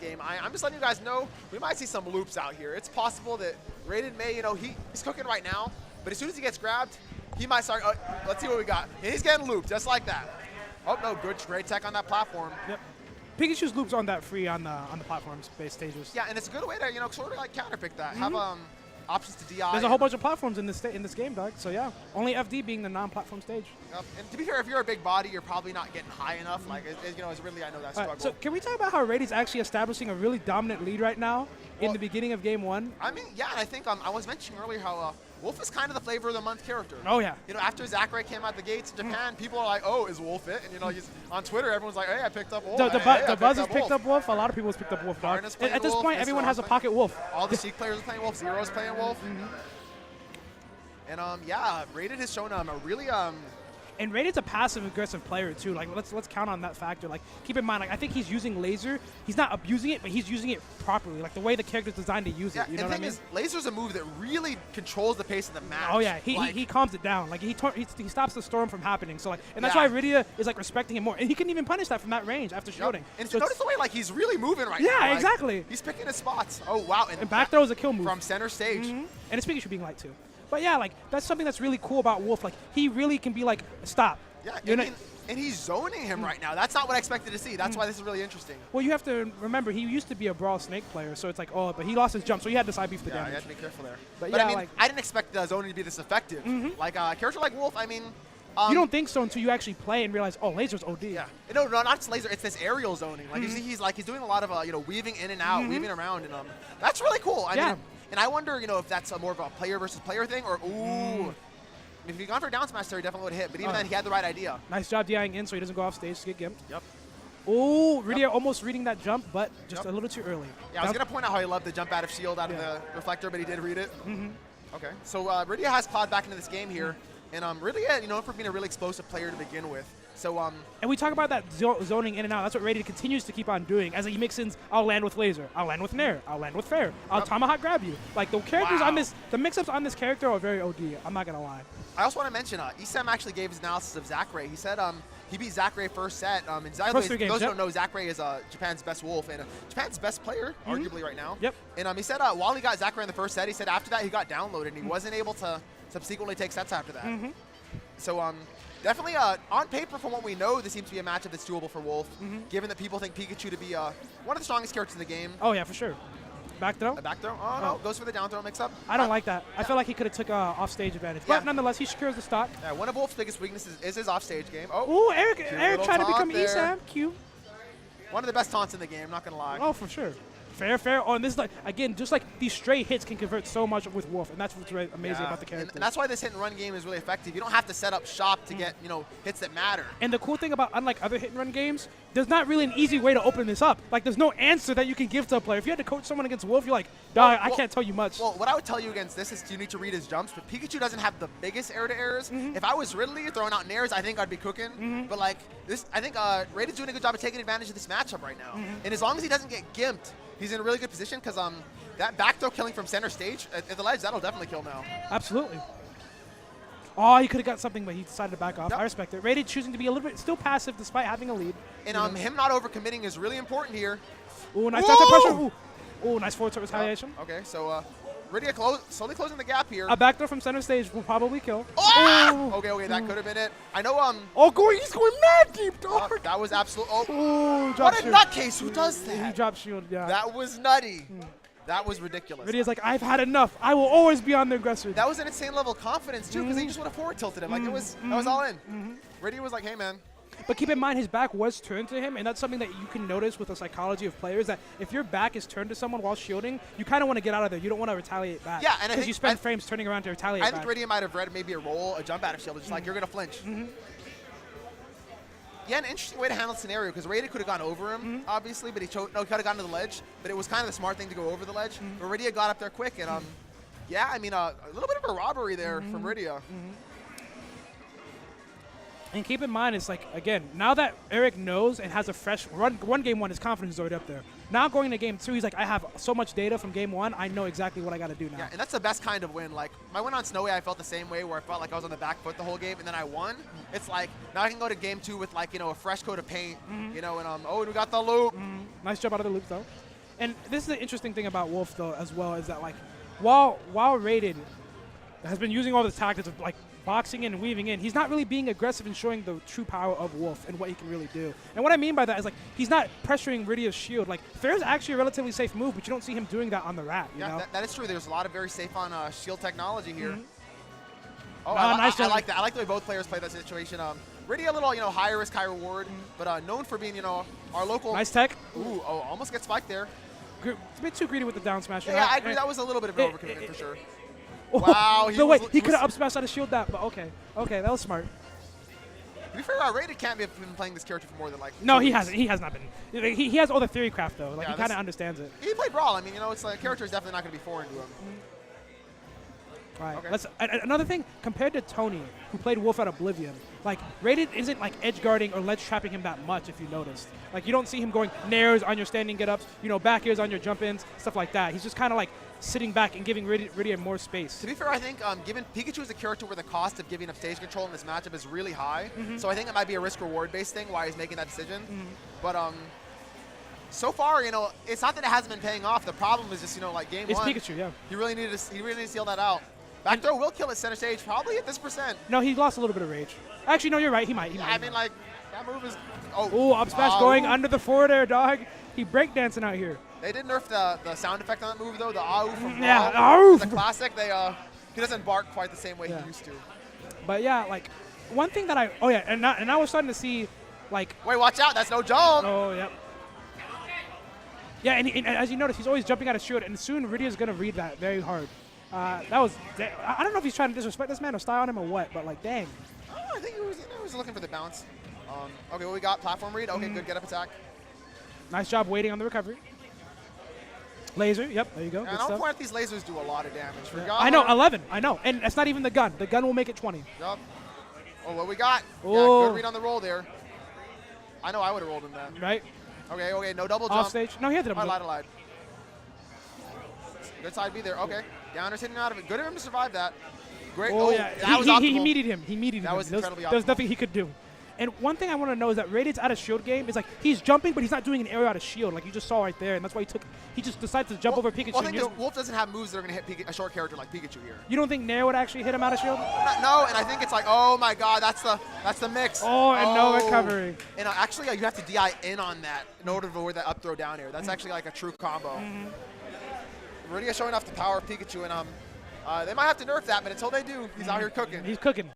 game. I'm just letting you guys know we might see some loops out here. It's possible that Raiden may, he's cooking right now, but as soon as he gets grabbed, he might start. Let's see what we got. And he's getting looped just like that. Oh no, great tech on that platform. Yep. Pikachu's loops on that free on the platforms-based stages. Yeah, and it's a good way to sort of like counterpick that. Have options to DI. There's a whole bunch of platforms in this game, Doug. So yeah, only FD being the non-platform stage. Yep. And to be fair, if you're a big body, you're probably not getting high enough. Like, it's really, I know that struggle. So can we talk about how Raiden's actually establishing a really dominant lead right now in the beginning of game 1? I mean, yeah, and I think I was mentioning earlier how Wolf is kind of the flavor of the month character. Oh yeah. After Zackray came out the gates in Japan, people are like, "Oh, is Wolf it?" And he's on Twitter. Everyone's like, "Hey, I picked up Wolf." The buzz has picked up Wolf. A lot of people has picked up Wolf. Dog. At this point, everyone has a pocket Wolf. All the Sheik players are playing Wolf. Zero's playing Wolf. And yeah, Raiden has shown a really And Raiden's a passive-aggressive player too. Like let's count on that factor. Like keep in mind, like I think he's using laser. He's not abusing it, but he's using it properly, like the way the character's designed to use it. You know what I mean? Laser's a move that really controls the pace of the match. Oh yeah, he calms it down. Like he stops the storm from happening. So like, and that's why Rydia is like respecting him more, and he can even punish that from that range after shooting. And so notice the way like he's really moving right now. Yeah, exactly. He's picking his spots. Oh wow, and back throw is a kill move from center stage. And his Pikachu being light too. But yeah, like that's something that's really cool about Wolf. Like he really can be like, stop. Yeah, and he's zoning him right now. That's not what I expected to see. That's why this is really interesting. Well, you have to remember, he used to be a Brawl Snake player, so it's like, oh, but he lost his jump, so he had to side beef the damage. Yeah, you have to be careful there. But yeah, I mean, I didn't expect zoning to be this effective. Like a character like Wolf, I mean... you don't think so until you actually play and realize, oh, laser's OD. Yeah. No, not just laser. It's this aerial zoning. Like you see, he's doing a lot of weaving in and out, weaving around, and that's really cool. I mean, and I wonder, if that's more of a player versus player thing, or if he'd gone for down smash there, he definitely would have hit. But even then, he had the right idea. Nice job DIing in so he doesn't go off stage to get gimped. Yep. Oh, Rydia almost reading that jump, but just a little too early. Yeah, I was going to point out how he loved the jump out of shield, out of the reflector, but he did read it. Okay. So Rydia has Cloud back into this game here. And Rydia, known for being a really explosive player to begin with. So and we talk about that zoning in and out. That's what Raiden continues to keep on doing. As he mixes, I'll land with laser, I'll land with nair, I'll land with fair, I'll tomahawk grab you. Like the characters on this, the mix-ups on this character are very OD. I'm not gonna lie. I also want to mention, Isam actually gave his analysis of Zackray. He said he beat Zackray first set. And those who don't know, Zackray is Japan's best Wolf and Japan's best player, arguably right now. Yep. And he said while he got Zackray in the first set, he said after that he got downloaded and he wasn't able to subsequently take sets after that. So definitely on paper, from what we know, this seems to be a matchup that's doable for Wolf, given that people think Pikachu to be one of the strongest characters in the game. Oh yeah, for sure. Back throw? A back throw? Oh, no. Goes for the down throw mix-up. I don't like that. I feel like he could have took off-stage advantage. But nonetheless, he secures the stock. Yeah, one of Wolf's biggest weaknesses is his off-stage game. Oh, Eric trying to become Isam. Cute. One of the best taunts in the game, not going to lie. Oh, for sure. Fair. Oh, and this is like, again, just like these straight hits can convert so much with Wolf, and that's what's really amazing about the character. And that's why this hit and run game is really effective. You don't have to set up shop to get, hits that matter. And the cool thing about, unlike other hit and run games, there's not really an easy way to open this up. Like, there's no answer that you can give to a player. If you had to coach someone against Wolf, you're like, dog, I can't tell you much. Well, what I would tell you against this is you need to read his jumps, but Pikachu doesn't have the biggest air to errors. If I was Ridley throwing out nairs, I think I'd be cooking. But like this, I think Raiden's doing a good job of taking advantage of this matchup right now. And as long as he doesn't get gimped, he's in a really good position because that back throw killing from center stage at the ledge, that'll definitely kill now. Absolutely. Oh, he could have got something, but he decided to back off. I respect it. Raiden choosing to be a little bit still passive despite having a lead. And him not overcommitting is really important here. Oh, nice down pressure. Oh, nice forward tilt retaliation. Okay, so Rydia slowly closing the gap here. A back throw from center stage will probably kill. Oh! Okay, that could have been it. I know. He's going mad deep, dog. That was absolute. Oh, what a nutcase! Who does that? He dropped shield. Yeah. That was nutty. That was ridiculous. Rydia's like, I've had enough. I will always be on the aggressor. That was an insane level of confidence too, because he just would have forward tilted him. Like that was all in. Rydia was like, hey man. But keep in mind, his back was turned to him, and that's something that you can notice with the psychology of players, that if your back is turned to someone while shielding, you kind of want to get out of there. You don't want to retaliate back. Yeah, and because you spend frames turning around to retaliate back. I think Rydia might have read maybe a jump out of shield, just like, you're going to flinch. Yeah, an interesting way to handle the scenario, because Rydia could have gone over him, obviously, but he could have gotten to the ledge, but it was kind of the smart thing to go over the ledge. But Rydia got up there quick, and yeah, I mean, a little bit of a robbery there from Rydia. And keep in mind, it's like, again, now that Eric knows and has a fresh run game 1, his confidence is already up there. Now going into game 2, he's like, I have so much data from game 1, I know exactly what I got to do now. Yeah, and that's the best kind of win. Like, my win on Snowy, I felt the same way, where I felt like I was on the back foot the whole game, and then I won. It's like, now I can go to game 2 with, like, a fresh coat of paint, and, oh, we got the loop. Nice jump out of the loop, though. And this is the interesting thing about Wolf, though, as well, is that, like, while Rated has been using all the tactics of, like, boxing in and weaving in, he's not really being aggressive and showing the true power of Wolf and what he can really do. And what I mean by that is, like, he's not pressuring Rydia's shield. Like, Fair's actually a relatively safe move, but you don't see him doing that on the Rat, you know? That is true. There's a lot of very safe on shield technology here. Oh, nice I like that. I like the way both players play that situation. Rydia a little, high risk, high reward, but known for being, our local. Nice tech. Ooh, almost gets spiked there. It's a bit too greedy with the down smash. Yeah, I agree. That was a little bit of an overcommitment for sure. Oh, wow. He could have up smashed out of shield that, but okay. Okay, that was smart. To be fair, Rated can't be been playing this character for more than like. No, 2 he weeks. hasn't. He has not been. He has all the theory craft though. Like Yeah, he kind of understands it. He played Brawl. I mean, it's like character is definitely not going to be foreign to him. Right. Okay. Let's another thing compared to Tony, who played Wolf at Oblivion. Like Rated isn't like edge guarding or ledge trapping him that much. If you noticed, like you don't see him going nairs on your standing get ups, back airs on your jump ins, stuff like that. He's just kind of like sitting back and giving Rydia more space. To be fair, I think given Pikachu is a character where the cost of giving up stage control in this matchup is really high, so I think it might be a risk-reward based thing why he's making that decision. But so far, it's not that it hasn't been paying off. The problem is just like game It's one. Pikachu, yeah. He really needed to seal that out. Back throw will kill at center stage, probably at this percent. No, he lost a little bit of rage. Actually, no, you're right. He might. I mean, like that move is. Oh, up smash going under the forward air, dog. He breakdancing out here. They did nerf the sound effect on that move though. The AU from yeah, Brawl. It's a classic. He doesn't bark quite the same way he used to. But yeah, like one thing that and now we're starting to see, like. Wait, watch out! That's no jump. Oh, yep. Yeah, and as you notice, he's always jumping out of shield, and soon Rydia's gonna read that very hard. I don't know if he's trying to disrespect this man or style on him or what, but like, dang. I think he was looking for the bounce. Okay, what we got? Platform read. Okay, good get up attack. Nice job waiting on the recovery. Laser, yep, there you go. And I'll point out these lasers do a lot of damage. For I know, 11, I know. And that's not even the gun. The gun will make it 20. Yup. Oh, what we got? Oh. Yeah, good read on the roll there. I know I would have rolled in that. Right? Okay, no double jump. Off stage. No, he had the double jump. I lied. Good side B there. Okay. Downers hitting out of it. Good of him to survive that. Great. Oh, yeah. That was optimal. He meted him. That was incredibly optimal. There's nothing he could do. And one thing I want to know is that Radiant's out of shield game is like he's jumping, but he's not doing an aerial out of shield like you just saw right there, and that's why he just decided to jump over Pikachu. Well, I think Wolf doesn't have moves that are going to hit a short character like Pikachu here. You don't think Nair would actually hit him out of shield? No, and I think it's like, oh my God, that's the mix. Oh, and no recovery. And actually, you have to DI in on that in order to avoid that up throw down air. That's actually like a true combo. Rydia showing off the power of Pikachu, and they might have to nerf that, but until they do, he's out here cooking. He's cooking.